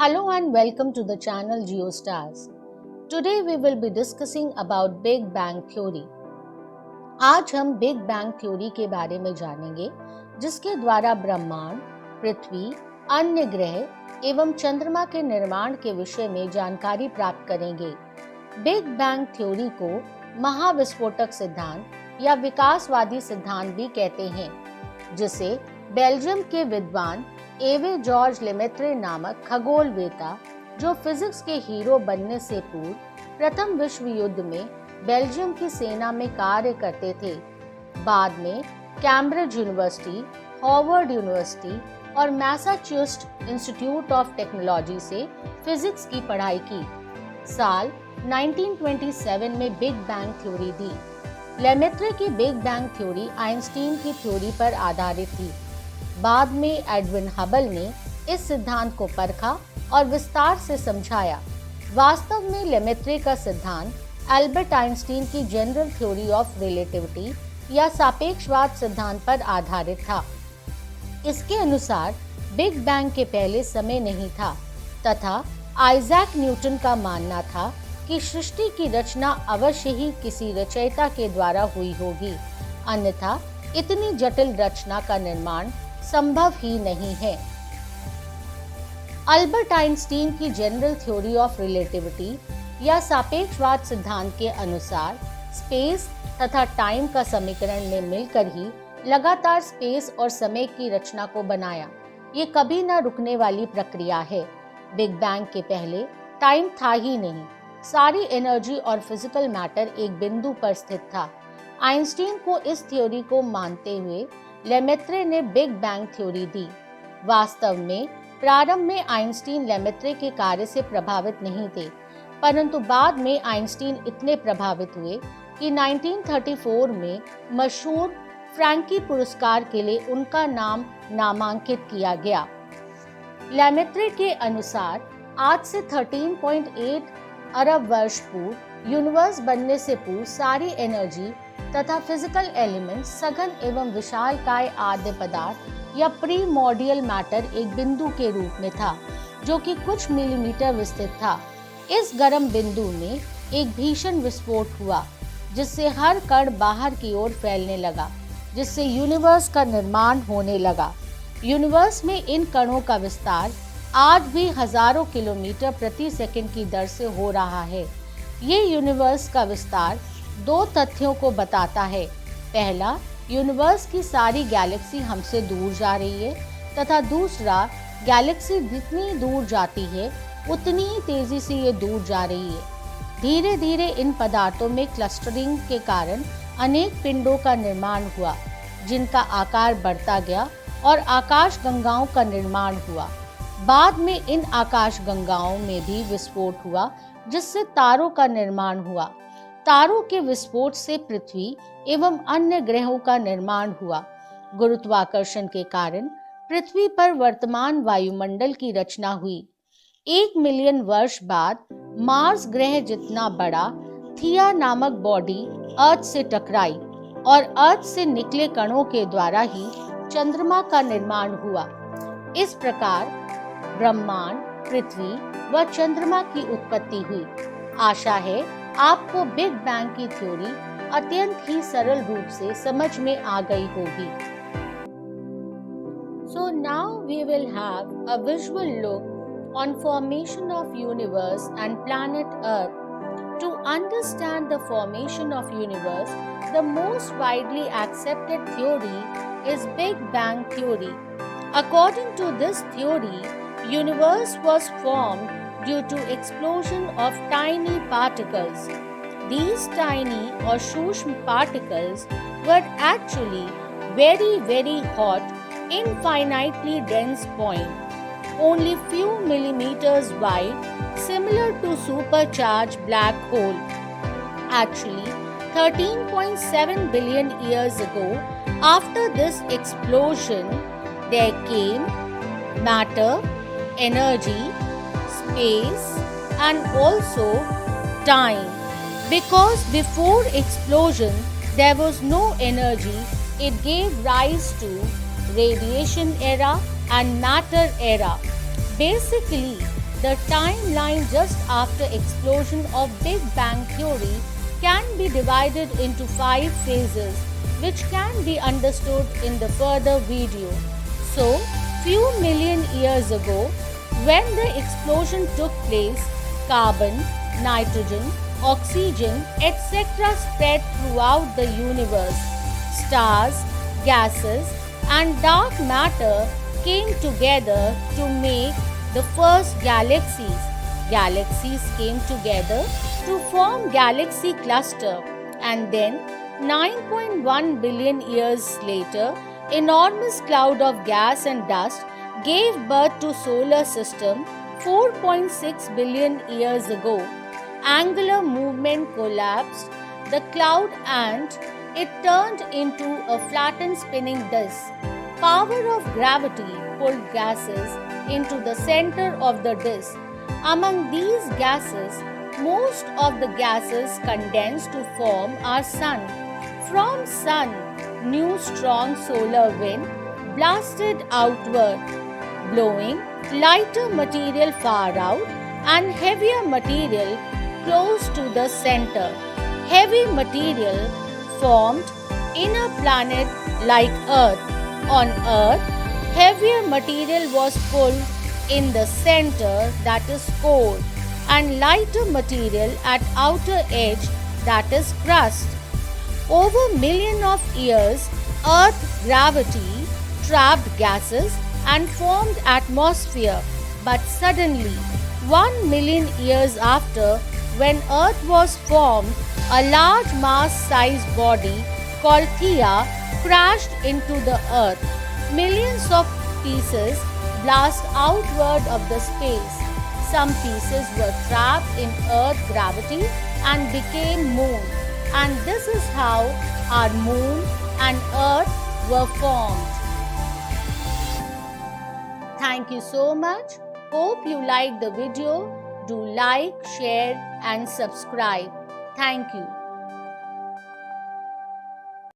Hello and welcome to the channel Geostars. Today we will be discussing about Big Bang Theory. आज हम big bang theory के बारे में जानेंगे, जिसके द्वारा ब्रह्मांड, पृथ्वी, अन्य ग्रह एवं चंद्रमा के निर्माण के विषय में जानकारी प्राप्त करेंगे। बिग बैंग थ्योरी को महाविस्फोटक सिद्धांत या विकासवादी सिद्धांत भी कहते हैं, जिसे बेल्जियम के विद्वान एवे जॉर्ज लेमेत्रे नामक खगोलवेता, जो फिजिक्स के हीरो बनने से पूर्व प्रथम विश्व युद्ध में बेल्जियम की सेना में कार्य करते थे, बाद में कैम्ब्रिज यूनिवर्सिटी, हार्वर्ड यूनिवर्सिटी और मैसाचुसेट्स इंस्टीट्यूट ऑफ टेक्नोलॉजी से फिजिक्स की पढ़ाई की। साल 1927 में बिग बैंग थ्योरी दी। लेमेत्रे की बिग बैंग थ्योरी आइंस्टीन की थ्योरी पर आधारित थी। बाद में एडविन हबल ने इस सिद्धांत को परखा और विस्तार से समझाया। वास्तव में लेमेत्रे का सिद्धांत एल्बर्ट आइंस्टीन की जनरल थ्योरी ऑफ रिलेटिविटी या सापेक्षवाद सिद्धांत पर आधारित था। इसके अनुसार बिग बैंग के पहले समय नहीं था तथा आइजैक न्यूटन का मानना था कि सृष्टि की रचना अवश्य ही किसी रचयिता के द्वारा हुई होगी, अन्यथा इतनी जटिल रचना का निर्माण संभव ही नहीं है। अल्बर्ट आइंस्टीन की जनरल थ्योरी ऑफ रिलेटिविटी या सापेक्षवाद सिद्धांत के अनुसार स्पेस तथा टाइम का समीकरण ने मिलकर ही लगातार स्पेस और समय की रचना को बनाया। ये कभी न रुकने वाली प्रक्रिया है। बिग बैंग के पहले टाइम था ही नहीं। सारी एनर्जी और फिजिकल मैटर एक बिंदु पर स्थित था। आइंस्टीन को इस थ्योरी को मानते हुए लेमेत्रे ने बिग बैंग थ्योरी दी। वास्तव में प्रारंभ में आइंस्टीन लेमेत्रे के कार्य से प्रभावित नहीं थे, परंतु बाद में आइंस्टीन इतने प्रभावित हुए कि 1934 में मशहूर फ्रैंकी पुरस्कार के लिए उनका नाम नामांकित किया गया। लेमेत्रे के अनुसार आज से 13.8 अरब वर्ष पूर्व यूनिवर्स बनने से पूर्व सारी एनर्जी तथा फिजिकल एलिमेंट सघन एवं विशालकाय आद्य पदार्थ या प्रीमॉर्डियल मैटर एक बिंदु के रूप में था, जो कि कुछ मिलीमीटर विस्तृत था। इस गर्म बिंदु में एक भीषण विस्फोट हुआ, जिससे हर कण बाहर की ओर फैलने लगा, जिससे यूनिवर्स का निर्माण होने लगा। यूनिवर्स में इन कणों का विस्तार आज भी हजारों किलोमीटर प्रति सेकंड की दर से हो रहा है। ये यूनिवर्स का विस्तार दो तथ्यों को बताता है। पहला, यूनिवर्स की सारी गैलेक्सी हमसे दूर जा रही है, तथा दूसरा, गैलेक्सी जितनी दूर जाती है उतनी ही तेजी से ये दूर जा रही है। धीरे धीरे इन पदार्थों में क्लस्टरिंग के कारण अनेक पिंडों का निर्माण हुआ, जिनका आकार बढ़ता गया और आकाश गंगाओं का निर्माण हुआ। बाद में इन आकाश गंगाओं में भी विस्फोट हुआ, जिससे तारों का निर्माण हुआ। तारों के विस्फोट से पृथ्वी एवं अन्य ग्रहों का निर्माण हुआ। गुरुत्वाकर्षण के कारण पृथ्वी पर वर्तमान वायुमंडल की रचना हुई। 1 मिलियन वर्ष बाद मार्स ग्रह जितना बड़ा थिया नामक बॉडी अर्थ से टकराई और अर्थ से निकले कणों के द्वारा ही चंद्रमा का निर्माण हुआ। इस प्रकार ब्रह्मांड, पृथ्वी व चंद्रमा की उत्पत्ति हुई। आशा है आपको बिग बैंग की थ्योरी अत्यंत ही सरल रूप से समझ में आ गई होगी। So now we will have a visual look on formation of universe and planet Earth. To understand the formation of universe, the most widely accepted theory is Big Bang theory. According to this theory, universe was formed due to explosion of tiny particles. These tiny or Sushma particles were actually very hot, infinitely dense point, only few millimeters wide, similar to supercharged black hole. Actually, 13.7 billion years ago, after this explosion, there came matter, energy, space and also time. Because before explosion there was no energy, it gave rise to radiation era and matter era. Basically, the timeline just after explosion of Big Bang theory can be divided into 5 phases, which can be understood in the further video. So, few million years ago, when the explosion took place, carbon, nitrogen, oxygen, etc. spread throughout the universe. Stars, gases, and dark matter came together to make the first galaxies. Galaxies came together to form galaxy cluster, and then 9.1 billion years later, enormous cloud of gas and dust gave birth to solar system 4.6 billion years ago. Angular movement collapsed the cloud and it turned into a flattened spinning disk. Power of gravity pulled gases into the center of the disk. Among these gases, most of the gases condensed to form our sun. From sun, new strong solar wind blasted outward, blowing lighter material far out and heavier material close to the center. Heavy material formed inner planet like Earth. On Earth, heavier material was pulled in the center, that is core, and lighter material at outer edge, that is crust. Over millions of years, Earth gravity trapped gases and formed atmosphere. But suddenly, 1 million years after, when Earth was formed, a large mass-sized body called Theia crashed into the Earth. Millions of pieces blast outward of the space. Some pieces were trapped in Earth gravity and became moon. And this is how our moon and Earth were formed. Thank you so much. Hope you liked the video. Do like, share and subscribe. Thank you.